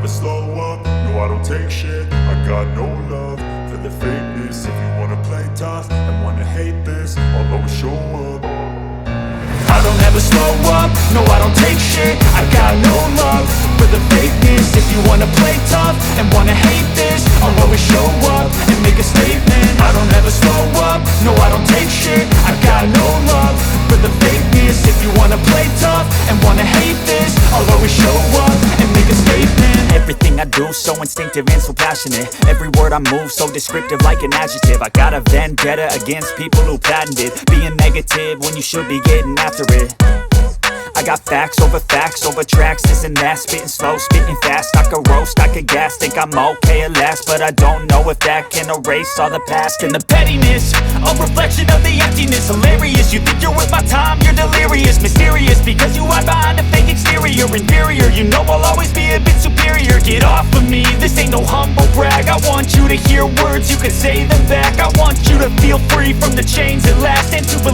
slow up, no I don't take shit. I got no love for the fakeness. If you wanna play tough and wanna hate this, I'll always show up. I don't ever slow up, no I don't take shit. I got no love for the fakeness. If you wanna play tough and wanna hate this, I'll always show up and make a statement. I don't ever slow up, no I don't take shit. I got no love for the fakeness. If you wanna play tough and wanna hate this, I'll always show up and make a statement. Everything I do so instinctive and so passionate. Every word I move so descriptive like an adjective. I got a vendetta against people who patented being negative when you should be getting after it. I got facts over tracks, this and that. Spitting slow, spitting fast, I could roast, I could gas. Think I'm okay at last, but I don't know if that can erase all the past. And the pettiness, a reflection of the emptiness. Hilarious, you think you're worth my time, you're delirious. Mysterious, because you hide behind a fake exterior. Inferior, you know I'll always be a bit superior. Get off of me, this ain't no humble brag. I want you to hear words, you can say them back. I want you to